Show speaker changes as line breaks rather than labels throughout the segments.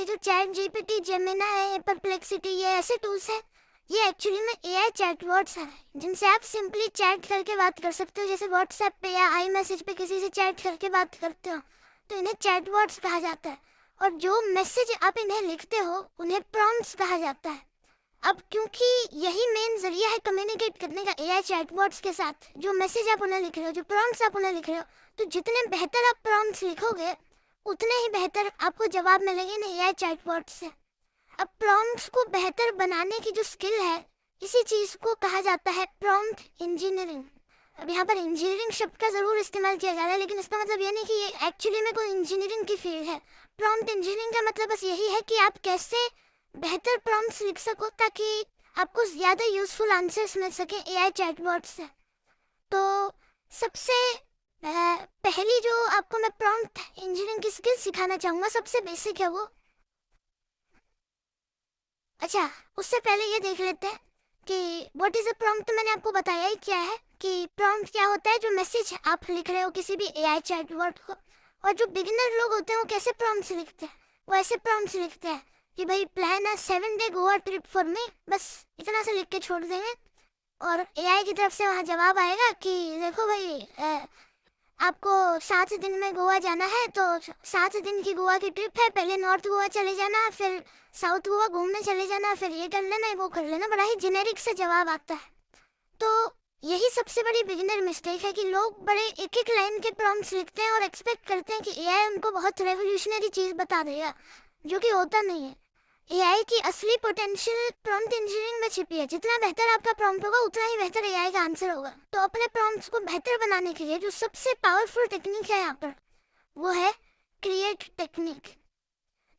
ये जो chat GPT, Gemini, perplexity, ये ऐसे टूल्स हैं, ये एक्चुअली में एआई चैटबॉट्स हैं जिनसे आप सिंपली चैट करके बात कर सकते हो। जैसे व्हाट्सएप पे या आई मैसेज पे किसी से चैट करके बात करते हो तो इन्हें चैटबॉट्स कहा जाता है। और जो मैसेज आप इन्हें लिखते हो उन्हें प्रॉम्प्ट्स कहा जाता है। अब क्योंकि यही मेन जरिया है कम्युनिकेट करने का एआई चैटबॉट्स के साथ, जो मैसेज आप उन्हें लिख रहे हो, जो प्रॉम्प्ट्स आप उन्हें लिख रहे हो, तो जितने बेहतर आप प्रॉम्प्ट्स लिखोगे उतने ही बेहतर आपको जवाब मिलेंगे इन एआई चैटबॉट से। अब प्रॉम्प्ट्स को बेहतर बनाने की जो स्किल है, इसी चीज़ को कहा जाता है प्रॉम्प्ट इंजीनियरिंग। अब यहाँ पर इंजीनियरिंग शब्द का ज़रूर इस्तेमाल किया जा रहा है, लेकिन इसका मतलब ये नहीं कि ये एक्चुअली में कोई इंजीनियरिंग की फील्ड है। प्रॉम्प्ट इंजीनियरिंग का मतलब बस यही है कि आप कैसे बेहतर प्रॉम्प्ट्स लिख सको ताकि आपको ज़्यादा यूज़फुल आंसर्स मिल सके एआई चैटबॉट से। तो सबसे पहली जो आपको मैं प्रॉम्प्ट इंजीनियरिंग की स्किल सिखाना चाहूँगा, सबसे बेसिक है वो। अच्छा, उससे पहले ये देख लेते हैं कि व्हाट इज़ अ प्रॉम्प्ट। तो मैंने आपको बताया ही क्या है कि प्रॉम्प्ट क्या होता है, जो मैसेज आप लिख रहे हो किसी भी एआई चैटबॉट को। और जो बिगिनर लोग होते हैं वो कैसे प्रॉम्प्ट्स लिखते हैं, वो ऐसे प्रॉम्प्ट्स लिखते हैं कि भाई plan a 7-day Goa trip for me, बस इतना सा लिख के छोड़ देंगे और एआई की तरफ से वहाँ जवाब आएगा कि देखो भाई आपको 7 दिन में गोवा जाना है, तो 7 दिन की गोवा की ट्रिप है। पहले नॉर्थ गोवा चले जाना, फिर साउथ गोवा घूमने चले जाना, फिर ये कर लेना वो कर लेना। बड़ा ही जेनेरिक से जवाब आता है। तो यही सबसे बड़ी बिगिनर मिस्टेक है कि लोग बड़े एक एक लाइन के प्रॉम्प्ट्स लिखते हैं और एक्सपेक्ट करते हैं कि एआई उनको बहुत रेवोल्यूशनरी चीज़ बता देगा, जो कि होता नहीं है। एआई की असली पोटेंशियल प्रॉम्प्ट इंजीनियरिंग में छिपी है। जितना बेहतर आपका प्रॉम्प्ट होगा उतना ही बेहतर एआई का आंसर होगा। तो अपने प्रॉम्प्ट्स को बेहतर बनाने के लिए जो सबसे पावरफुल टेक्निक है यहाँ पर, वो है क्रिएट टेक्निक।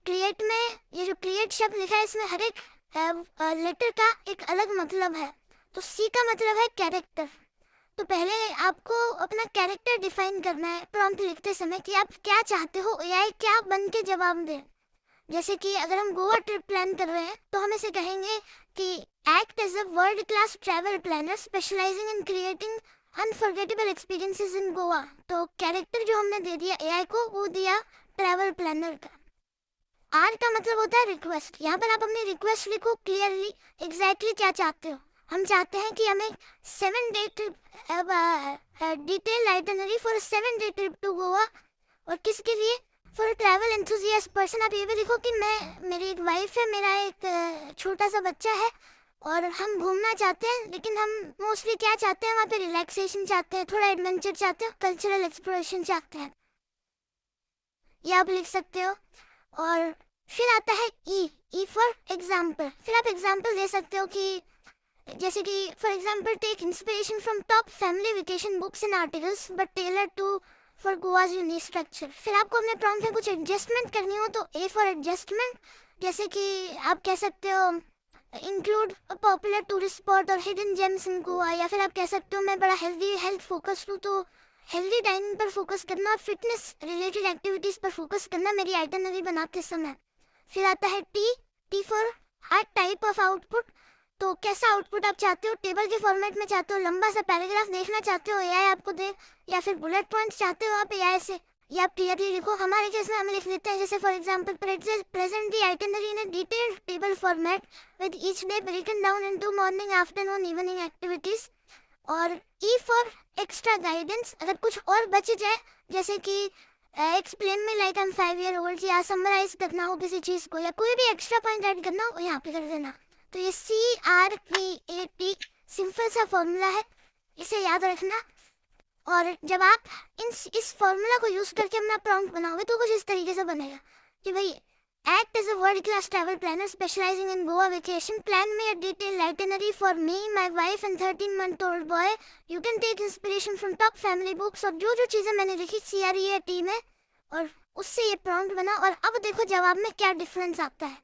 क्रिएट में ये जो क्रिएट शब्द लिखा है, इसमें हर एक लेटर का एक अलग मतलब है। तो सी का मतलब है कैरेक्टर। तो पहले आपको अपना कैरेक्टर डिफाइन करना है प्रॉम्प्ट लिखते समय कि आप क्या चाहते हो, एआई क्या बन के जवाब दे। जैसे कि अगर हम गोवा ट्रिप प्लान कर रहे हैं तो हम इसे कहेंगे कि act as a world class travel planner specialising in creating unforgettable experiences in Goa. तो कैरेक्टर जो हमने दे दिया एआई को, वो दिया ट्रैवल प्लानर का। आर का मतलब होता है रिक्वेस्ट। यहाँ पर आप अपनी रिक्वेस्ट लिखो क्लियरली, एग्जैक्टली क्या चाहते हो। हम चाहते हैं कि हमें 7-day trip, detail itinerary for 7-day trip to Goa. और किसके लिए? For travel enthusiast person. आप ये भी लिखो कि मेरी एक वाइफ है, मेरा एक छोटा सा बच्चा है और हम घूमना चाहते हैं, लेकिन हम मोस्टली क्या चाहते हैं, वहाँ पे रिलैक्सेशन चाहते हैं, थोड़ा एडवेंचर चाहते हैं, कल्चरल एक्सप्लोरेशन चाहते हैं। ये आप लिख सकते हो। और फिर आता है ई फॉर एग्जाम्पल। फिर आप एग्जाम्पल दे सकते हो कि जैसे कि for example take inspiration from top family vacation books and articles but tailor to for Goa's unique structure. फिर आपको अपने प्रॉम्प्ट में कुछ एडजस्टमेंट करनी हो तो ए फॉर एडजस्टमेंट। जैसे कि आप कह सकते हो इंक्लूड पॉपुलर टूरिस्ट स्पॉट और हिडन जेम्स इन गोवा। या फिर आप कह सकते हो मैं बड़ा हेल्थ फोकस्ड हूँ, तो हेल्दी डाइनिंग पर फोकस करना और फिटनेस रिलेटेड एक्टिविटीज़ पर फोकस करना मेरी आइटनरी बनाते समय। फिर आता है T for her type of output. तो कैसा आउटपुट आप चाहते हो, टेबल के फॉर्मेट में चाहते हो, लंबा सा पैराग्राफ देखना चाहते हो एआई आपको दे, या फिर बुलेट पॉइंट्स चाहते हो आप एआई से, या आप क्लियरली लिखो। हमारे केस में हम लिख लेते हैं जैसे for example present the itinerary in a detailed table format with each day ब्रेकन down into morning, afternoon, evening activities. और ई फॉर एक्स्ट्रा गाइडेंस। अगर कुछ और बच जाए, जैसे कि एक्सप्लेन में like I am 5 year old, या समराइज करना हो किसी चीज़ को, या कोई भी एक्स्ट्रा पॉइंट ऐड करना हो यहाँ पे कर देना। तो ये CREAT सिंपल सा फॉर्मूला है, इसे याद रखना। और जब आप इस फॉर्मूला को यूज़ करके अपना प्रॉम्प्ट बनाओगे तो कुछ इस तरीके से बनेगा कि भाई act as a world class travel planner specialising in Goa vacation, plan me a detail itinerary for me, my wife and 13-month old boy. You can take inspiration from top family books. और जो जो चीज़ें मैंने लिखी CREAT में, और उससे ये प्रॉम्प्ट बना। और अब देखो जवाब में क्या डिफरेंस आता है।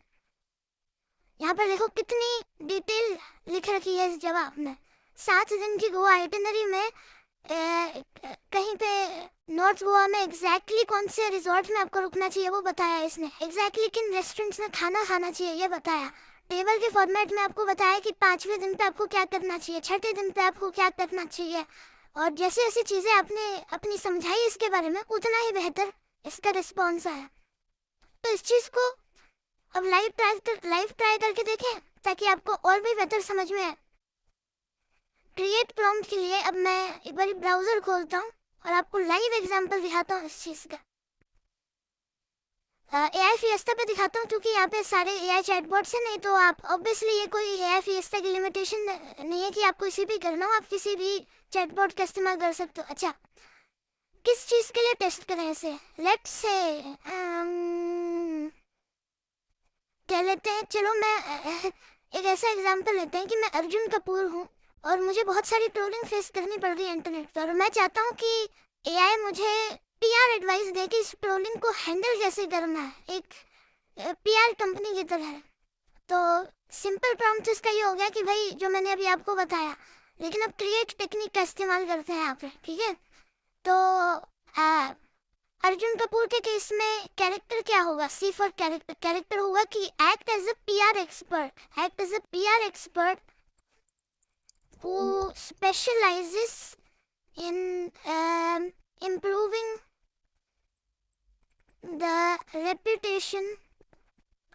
यहाँ पर देखो कितनी डिटेल लिख रखी है इस जवाब में। 7 दिन की गोवा आइटनरी में कहीं पे नॉर्थ गोवा में एग्जैक्टली कौन से रिजॉर्ट में आपको रुकना चाहिए वो बताया इसने, एग्जैक्टली किन रेस्टोरेंट्स में खाना खाना चाहिए ये बताया। टेबल के फॉर्मेट में आपको बताया कि 5वें दिन पे आपको क्या करना चाहिए, 6ठे दिन पे आपको क्या करना चाहिए। और जैसे जैसे चीज़ें आपने अपनी समझाई इसके बारे में, उतना ही बेहतर इसका रिस्पॉन्स आया। तो इस चीज़ को अब लाइव ट्राई करके देखें ताकि आपको और भी बेहतर समझ में आए। क्रिएट प्रॉम्प्ट के लिए अब मैं एक बार ब्राउजर खोलता हूँ और आपको लाइव एग्जांपल दिखाता हूँ इस चीज़ का। AI फिएस्टा पे दिखाता हूँ क्योंकि यहाँ पे सारे AI चैटबॉट्स हैं, नहीं तो आप ऑब्वियसली ये कोई AI फिएस्टा की लिमिटेशन नहीं है कि आपको किसी भी करना हो, आप किसी भी चैटबॉट का इस्तेमाल कर सकते हो। अच्छा, किस चीज़ के लिए टेस्ट करें इसे? लेट्स से कह लेते हैं, चलो मैं एक ऐसा एग्जांपल लेते हैं कि मैं अर्जुन कपूर हूँ और मुझे बहुत सारी ट्रोलिंग फेस करनी पड़ रही है इंटरनेट पर, और मैं चाहता हूँ कि AI मुझे PR एडवाइस दे कि इस ट्रोलिंग को हैंडल कैसे करना है एक PR कंपनी की तरह। तो सिंपल प्रॉम्प्ट इसका ये हो गया कि भाई जो मैंने अभी आपको बताया, लेकिन अब क्रिएट टेक्निक का इस्तेमाल करते हैं यहाँ पे, ठीक है? तो अर्जुन कपूर के केस में कैरेक्टर क्या होगा? C for character. कैरेक्टर होगा कि act as a PR expert who specializes in improving the reputation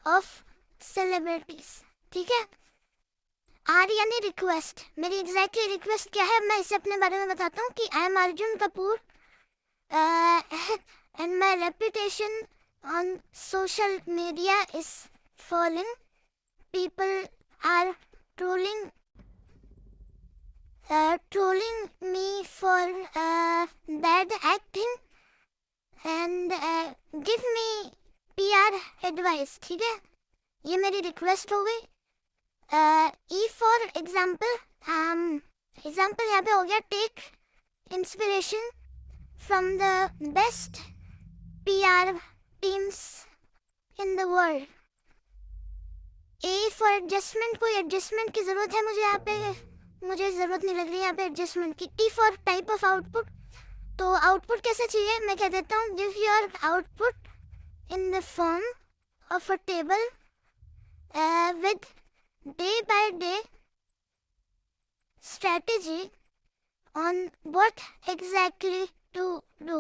of celebrities। ठीक है? आर यानी रिक्वेस्ट। मेरी एग्जैक्टली रिक्वेस्ट क्या है मैं इसे अपने बारे में बताता हूँ कि I M Arjun Kapoor and my reputation on social media is falling. People are trolling me for bad acting and give me PR advice। ठीक है, ये मेरी रिक्वेस्ट हो गई। E फॉर एग्जाम्पल, एग्जाम्पल यहाँ पे हो गया take inspiration from the best PR teams in the world। A for adjustment, कोई एडजस्टमेंट की ज़रूरत है मुझे यहाँ पे, मुझे ज़रूरत नहीं लग रही यहाँ पे एडजस्टमेंट की। T for type of output, तो आउटपुट कैसे चाहिए मैं कह देता हूँ give your output in the form of a table with day by day strategy on what exactly to do,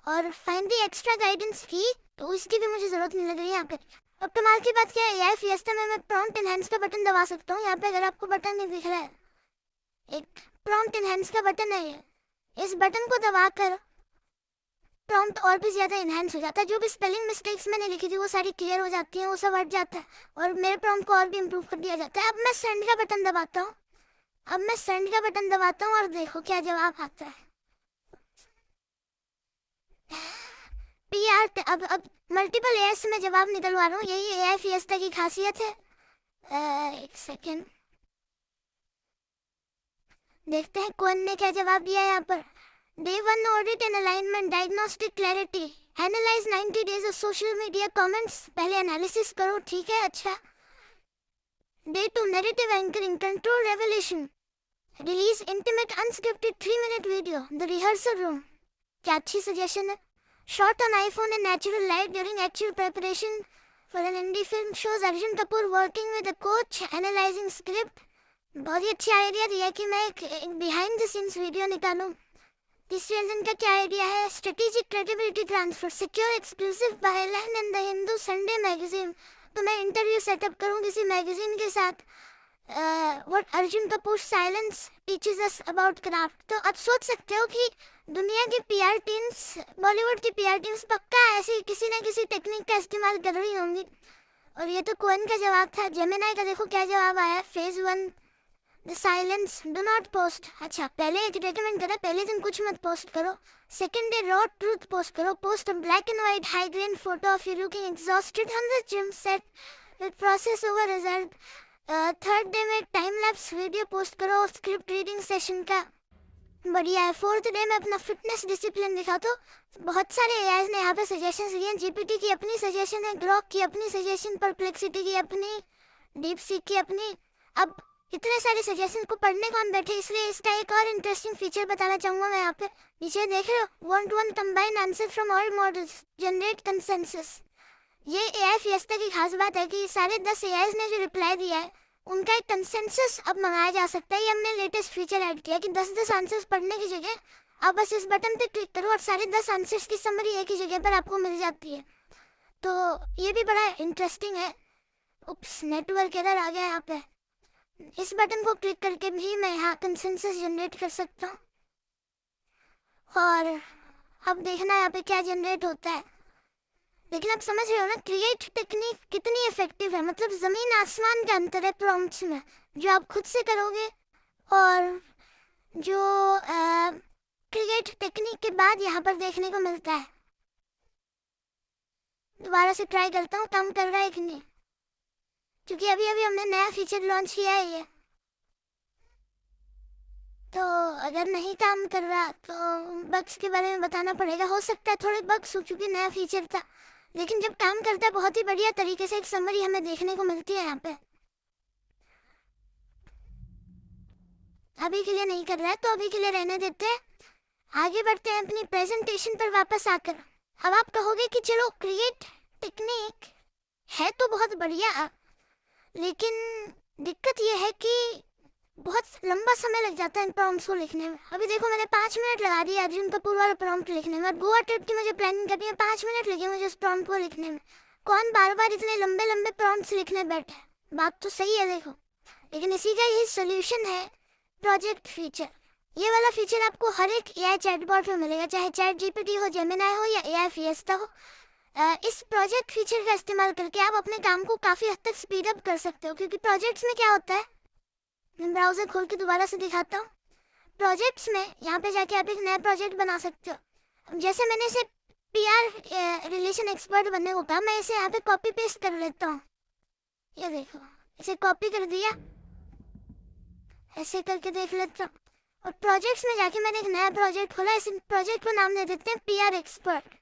और फाइंड द एक्स्ट्रा गाइडेंस की, तो उसकी भी मुझे ज़रूरत नहीं लग रही है यहाँ पे। अब कमाल की बात क्या है, AI फिएस्टा में मैं प्रॉम्प्ट इनहेंस का बटन दबा सकता हूँ। यहाँ पे अगर आपको बटन नहीं दिख रहा है, एक प्रॉम्प्ट इनहेंस का बटन है ये, इस बटन को दबाकर प्रॉम्प्ट और भी ज़्यादा इनहेंस हो जाता है। जो भी स्पेलिंग मिस्टेक्स मैंने लिखी थी वो सारी क्लियर हो जाती हैं, वो सब हट जाता है और मेरे प्रॉम्प्ट को और भी इम्प्रूव कर दिया जाता है। अब मैं सेंड का बटन दबाता हूँ, और देखो क्या जवाब आता है। PR अब मल्टीपल AI से मैं जवाब निकलवा रहा हूँ, यही AI फिएस्टा की खासियत है। एक सेकेंड, देखते हैं कौन ने क्या जवाब दिया है यहाँ पर। Day 1 audit and alignment, diagnostic clarity, analyse 90 days of social media comments, पहले एनालिसिस करो, ठीक है? अच्छा। Day 2 narrative anchoring, control revolution, release intimate unscripted 3-minute video, the rehearsal room, क्या अच्छी सजेशन है। Shot on iPhone in natural light during actual preparation for an indie film shows Arjun Kapoor working with a coach analyzing script। बहुत ही अच्छा idea दिया कि मैं एक behind the scenes video निकालूं। तीसरे एलिमेंट का क्या आइडिया है? Strategic credibility transfer, secure exclusive byline in the Hindu Sunday magazine. तो मैं इंटरव्यू सेटअप करूं किसी मैगजीन के साथ। What Arjun Kapoor silence teaches us about craft. तो आप सोच सकते हो कि दुनिया की PR टीम्स, बॉलीवुड की PR टीम्स पक्का ऐसी किसी न किसी टेक्निक का इस्तेमाल कर रही होंगी। और ये तो कौन का जवाब था? जेमिनाई का देखो क्या जवाब आया। Phase 1 the silence, do not post. अच्छा, पहले एक रिकमेंड करा, पहले दिन कुछ मत पोस्ट करो। Second day raw truth post करो, post black and white high grain photo of you looking exhausted on the gym set with process over result. Third day में टाइम लैप्स वीडियो पोस्ट करो script reading session का, बढ़िया है। Fourth day में अपना fitness discipline दिखा। तो बहुत सारे AIs ने यहाँ पे सजेशंस दिए हैं। GPT की अपनी सजेशन है, ग्रॉक की अपनी सजेशन, परप्लेक्सिटी की अपनी, डीप सीक की अपनी। अब इतने सारे सजेशन को पढ़ने को हम बैठे, इसलिए इसका एक और इंटरेस्टिंग फीचर बताना चाहूँगा मैं। यहाँ पे नीचे देख रहे हो, 1-to-1 combine answer from all models, generate consensus. ये AI फिएस्टा की खास बात है कि सारे 10 AIs ने जो रिप्लाई दिया है उनका एक कंसेंसस अब मंगाया जा सकता है। ये हमने लेटेस्ट फीचर ऐड किया कि 10-10 आंसर्स पढ़ने की जगह आप बस इस बटन पे क्लिक करो और सारे 10 आंसर्स की समरी एक ही जगह पर आपको मिल जाती है। तो ये भी बड़ा इंटरेस्टिंग है। उप्स, नेटवर्क एरर आ गया यहाँ पे। इस बटन को क्लिक करके भी मैं यहाँ कंसेंसस जनरेट कर सकता हूँ, और अब देखना यहाँ पे क्या जनरेट होता है। लेकिन आप समझ रहे हो ना क्रिएट टेक्निक कितनी इफेक्टिव है, मतलब जमीन आसमान का अंतर है प्रॉम्प्ट्स में, जो आप खुद से करोगे और जो क्रिएट टेक्निक के बाद यहाँ पर देखने को मिलता है। दोबारा से ट्राई करता हूँ काम कर रहा है कि नहीं, क्योंकि अभी अभी हमने नया फीचर लॉन्च किया है ये। तो अगर नहीं काम कर रहा तो बग्स के बारे में बताना पड़ेगा। हो सकता है थोड़े बग्स हो, क्योंकि नया फीचर था, लेकिन जब काम करता है बहुत ही बढ़िया तरीके से एक समरी हमें देखने को मिलती है यहाँ पे। अभी के लिए नहीं कर रहा है तो अभी के लिए रहने देते हैं, आगे बढ़ते हैं अपनी प्रेजेंटेशन पर वापस आकर। अब आप कहोगे कि चलो क्रिएट टेक्निक है तो बहुत बढ़िया, लेकिन दिक्कत यह है कि बहुत लंबा समय लग जाता है इन प्रॉम्प्ट्स को लिखने में। अभी देखो मैंने 5 मिनट लगा दिया अर्जुन कपूर वाला प्रॉम्प्ट लिखने में, और गोवा ट्रिप की मुझे प्लानिंग करनी है, 5 मिनट लगे मुझे उस प्रॉम्प्ट को लिखने में। कौन बार बार इतने लंबे लंबे प्रॉम्प्ट्स लिखने बैठे? बात तो सही है देखो, लेकिन इसी का यही सोल्यूशन है प्रोजेक्ट फीचर। ये वाला फीचर आपको हर एक एआई चैटबॉट में मिलेगा, चाहे चैट जीपीटी हो, जेमिनाई हो या एआई फिएस्टा हो। इस प्रोजेक्ट फीचर का इस्तेमाल करके आप अपने काम को काफ़ी हद तक स्पीड अप कर सकते हो, क्योंकि प्रोजेक्ट्स में क्या होता है, मैं ब्राउज़र खोल के दोबारा से दिखाता हूँ। प्रोजेक्ट्स में यहाँ पे जाके आप एक नया प्रोजेक्ट बना सकते हो। जैसे मैंने इसे पीआर रिलेशन एक्सपर्ट बनने को कहा, मैं इसे यहाँ पे कॉपी पेस्ट कर लेता हूँ। ये देखो, इसे कॉपी कर दिया, ऐसे करके देख लेता हूँ। और प्रोजेक्ट्स में जाके मैंने एक नया प्रोजेक्ट खोला, इस प्रोजेक्ट को नाम दे देते हैं पीआर एक्सपर्ट।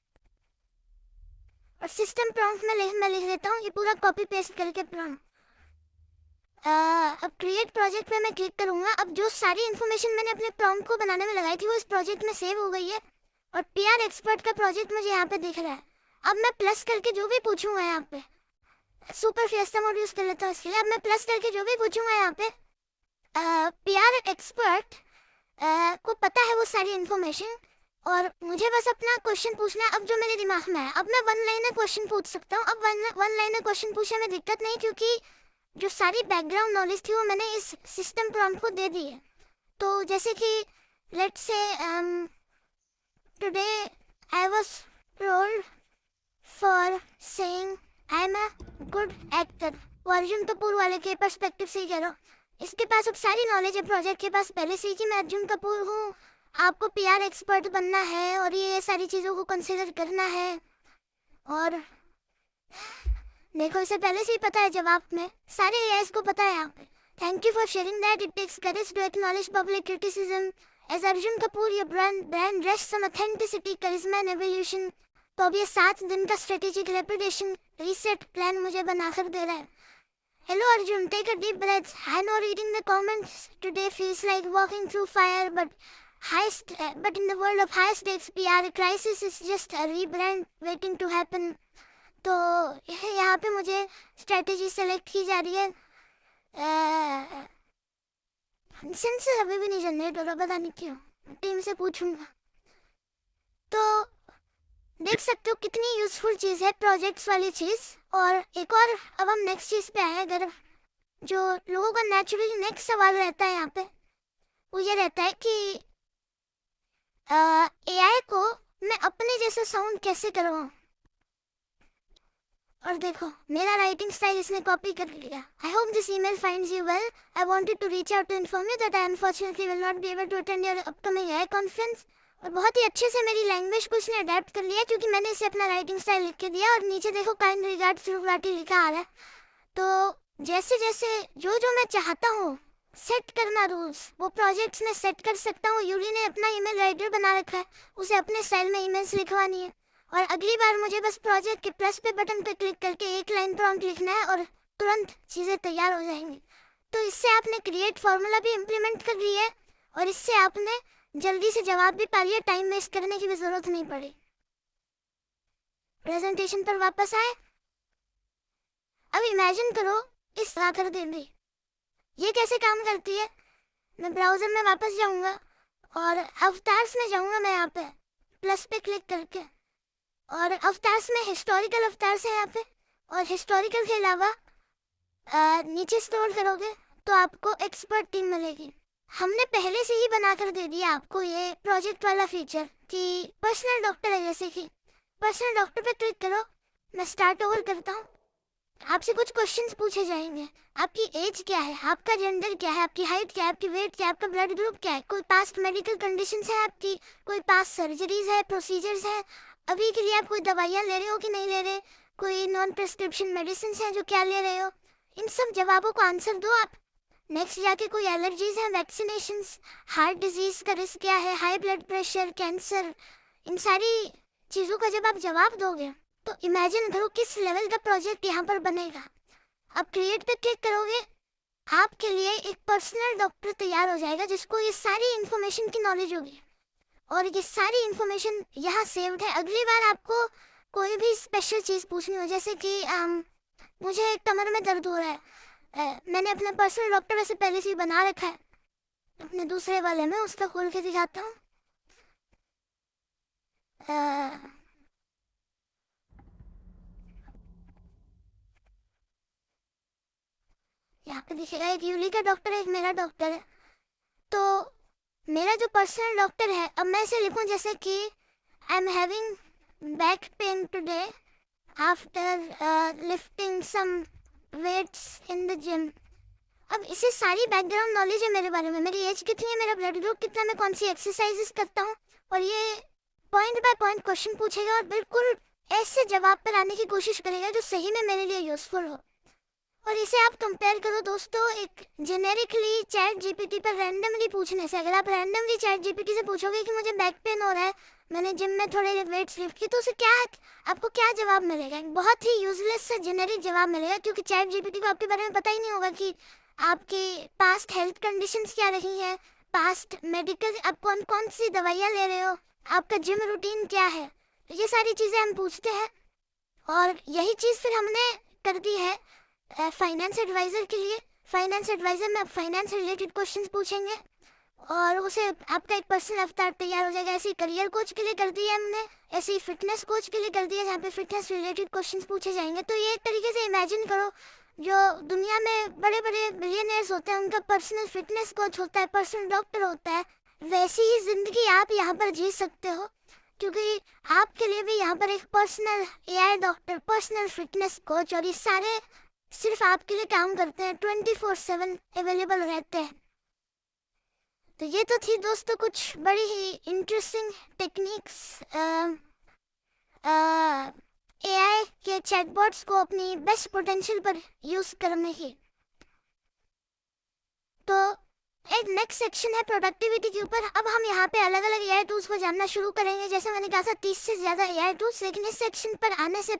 और सिस्टम प्रॉम्प्ट में मैं लिख देता हूँ ये पूरा कॉपी पेस्ट करके प्रॉम्प्ट। अब क्रिएट प्रोजेक्ट पे मैं क्लिक करूंगा। अब जो सारी इन्फॉर्मेशन मैंने अपने प्रॉम्प्ट को बनाने में लगाई थी वो इस प्रोजेक्ट में सेव हो गई है, और पीआर एक्सपर्ट का प्रोजेक्ट मुझे यहाँ पे दिख रहा है। अब मैं प्लस करके जो भी पूछूंगा यहाँ पे, सुपर फिएस्टा मोड यूज कर लेता हूँ इसके लिए। अब मैं प्लस करके जो भी पूछूंगा यहाँ पे, पीआर एक्सपर्ट को पता है वो सारी इन्फॉर्मेशन, और मुझे बस अपना क्वेश्चन पूछना है। अब जो मेरे दिमाग में है, अब मैं वन लाइनर क्वेश्चन पूछ सकता हूँ। अब वन लाइनर क्वेश्चन पूछने में दिक्कत नहीं, क्योंकि जो सारी बैकग्राउंड नॉलेज थी वो मैंने इस सिस्टम प्रॉम्प्ट को दे दी है। तो जैसे कि let's say today I was rolled for saying I am a good actor, वो अर्जुन कपूर वाले के पर्सपेक्टिव से ही कह रहा हूँ। इसके पास अब सारी नॉलेज है प्रोजेक्ट के पास पहले से ही कि मैं अर्जुन कपूर हूँ, आपको पीआर एक्सपर्ट बनना है और ये सारी चीज़ों को कंसिडर करना है। और देखो इसे पहले से ही पता है, जवाब में सारे एआईज को पता है यहाँ पे। Thank you for sharing that, it takes courage to acknowledge public criticism as Arjun Kapoor, your brand rest some authenticity, charisma and evolution. तो अब ये 7 दिन का स्ट्रेटेजिक रेपुटेशन रीसेट प्लान मुझे बनाकर दे रहा है। Hello Arjun, take a deep breath. I know reading the comments today feels like walking through fire, but in the world of high stakes PR, crisis is just a rebrand waiting to happen. तो यहाँ पे मुझे strategy select की जा रही है। Sensor अभी भी नहीं जनरेट हो रहा, पता नहीं क्यों, टीम से पूछूंगा। तो देख सकते हो कितनी यूजफुल चीज़ है प्रोजेक्ट्स वाली चीज़। और एक और अब हम नेक्स्ट चीज़ पे आए, अगर जो लोगों का नेचुरली नेक्स्ट सवाल रहता है यहाँ पे, वो ये रहता है कि एआई को मैं अपने जैसा साउंड कैसे करवाऊँ। और देखो मेरा राइटिंग स्टाइल इसने कॉपी कर लिया। I hope this email finds you well. I wanted to reach out to inform you that I unfortunately will not be able to attend your upcoming AI conference. और बहुत ही अच्छे से मेरी language को इसने अडेप्ट कर लिया, क्योंकि मैंने इसे अपना राइटिंग स्टाइल लिख के दिया, और नीचे देखो काइंड रिगार्ड थ्रुवाटी लिखा आ रहा है। तो जैसे जैसे जो जो मैं चाहता हूँ सेट करना रूल्स, वो प्रोजेक्ट्स में सेट कर सकता हूँ। यूली ने अपना ईमेल राइटर बना रखा है, उसे अपने स्टाइल में ईमेल्स लिखवानी है, और अगली बार मुझे बस प्रोजेक्ट के प्लस पे बटन पे क्लिक करके एक लाइन प्रॉम्प्ट लिखना है और तुरंत चीज़ें तैयार हो जाएंगी। तो इससे आपने क्रिएट फॉर्मूला भी इम्प्लीमेंट कर ली है, और इससे आपने जल्दी से जवाब भी पा लिया, टाइम वेस्ट करने की भी ज़रूरत नहीं पड़ी। प्रेजेंटेशन पर वापस आए। अब इमेजिन करो इस आकर दे दी, ये कैसे काम करती है। मैं ब्राउज़र में वापस जाऊंगा और अवतार्स में जाऊंगा, मैं यहाँ पे प्लस पे क्लिक करके, और अवतार्स में हिस्टोरिकल अवतार्स है यहाँ पे, और हिस्टोरिकल के अलावा नीचे स्क्रॉल करोगे तो आपको एक्सपर्ट टीम मिलेगी। हमने पहले से ही बनाकर दे दिया आपको ये प्रोजेक्ट वाला फीचर कि पर्सनल डॉक्टर है, जैसे कि पर्सनल डॉक्टर पे क्लिक करो। मैं स्टार्ट ओवर करता हूँ। आपसे कुछ क्वेश्चंस पूछे जाएंगे। आपकी एज क्या है, आपका जेंडर क्या है, आपकी हाइट क्या है, आपकी वेट क्या है, आपका ब्लड ग्रुप क्या है, कोई पास्ट मेडिकल कंडीशंस है आपकी, कोई पास्ट सर्जरीज है, प्रोसीजर्स है, अभी के लिए आप कोई दवाइयाँ ले रहे हो कि नहीं ले रहे, कोई नॉन प्रिस्क्रिप्शन मेडिसिन है जो क्या ले रहे हो, इन सब जवाबों को आंसर दो आप। नेक्स्ट जाके कोई एलर्जीज हैं, वैक्सीनेशंस, हार्ट डिजीज का रिस्क क्या है, हाई ब्लड प्रेशर, कैंसर, इन सारी चीज़ों का जब आप जवाब दोगे तो इमेजिन करो किस लेवल का प्रोजेक्ट यहाँ पर बनेगा। आप क्रिएट पे क्लिक करोगे, आपके लिए एक पर्सनल डॉक्टर तैयार हो जाएगा जिसको ये सारी इंफॉर्मेशन की नॉलेज होगी और ये सारी इंफॉर्मेशन यहाँ सेव्ड है। अगली बार आपको कोई भी स्पेशल चीज़ पूछनी हो, जैसे कि मुझे कमर में दर्द हो रहा है, मैंने अपना पर्सनल डॉक्टर वैसे पहले से ही बना रखा है, अपने दूसरे वाले में उसका खोल के दिखाता हूँ। यहाँ पे दिखेगा एक यूली का डॉक्टर है, एक मेरा डॉक्टर है। तो मेरा जो पर्सनल डॉक्टर है, अब मैं इसे लिखूँ जैसे कि I am having back pain today after lifting some weights in the gym. अब इसे सारी बैकग्राउंड नॉलेज है मेरे बारे में, मेरी एज कितनी है, मेरा ब्लड ग्रुप कितना, मैं कौन सी एक्सरसाइजेस करता हूँ, और ये पॉइंट बाय पॉइंट क्वेश्चन पूछेगा और बिल्कुल ऐसे जवाब पर आने की कोशिश करेगा जो सही में मेरे लिए यूजफुल हो। और इसे आप कंपेयर करो दोस्तों एक जेनेरिकली चैट जीपीटी पर रैंडमली पूछने से। अगर आप रैंडमली चैट जीपीटी से पूछोगे कि मुझे बैक पेन हो रहा है, मैंने जिम में थोड़े वेट्स लिफ्ट किए, तो उसे क्या आपको क्या जवाब मिलेगा? बहुत ही यूजलेस सा जेनेरिक जवाब मिलेगा, क्योंकि चैट जीपीटी को आपके बारे में पता ही नहीं होगा कि आपके पास्ट हेल्थ कंडीशंस क्या रही हैं, पास्ट मेडिकल आप कौन कौन सी दवाइयाँ ले रहे हो, आपका जिम रूटीन क्या है। ये सारी चीज़ें हम पूछते हैं और यही चीज़ फिर हमने कर दी है फाइनेंस एडवाइज़र के लिए। फाइनेंस एडवाइज़र में आप फाइनेंस रिलेटेड क्वेश्चंस पूछेंगे और उसे आपका एक पर्सनल अवतार तैयार हो जाएगा। ऐसे करियर कोच के लिए कर दिया हमने, ऐसे ही फिटनेस कोच के लिए कर दिया जहाँ पे फिटनेस रिलेटेड क्वेश्चंस पूछे जाएंगे। तो ये एक तरीके से इमेजिन करो जो दुनिया में बड़े बड़े बिलियनर्स होते हैं उनका पर्सनल फिटनेस कोच होता है, पर्सनल डॉक्टर होता है, वैसी ही ज़िंदगी आप यहाँ पर जी सकते हो, क्योंकि आपके लिए भी यहाँ पर एक personal AI doctor, personal fitness coach और ये सारे सिर्फ आपके लिए काम करते हैं, 24/7 अवेलेबल रहते हैं। तो ये तो थी दोस्तों कुछ बड़ी ही इंटरेस्टिंग टेक्निक्स एआई के चैटबॉट्स को अपनी बेस्ट पोटेंशियल पर यूज़ करने की। तो एक नेक्स्ट सेक्शन है प्रोडक्टिविटी के ऊपर। अब हम यहाँ पे अलग अलग एआई टूल्स को जानना शुरू करेंगे। जैसे मैंने कहा था 30 से ज़्यादा एआई टूल्स, लेकिन इस सेक्शन पर आने से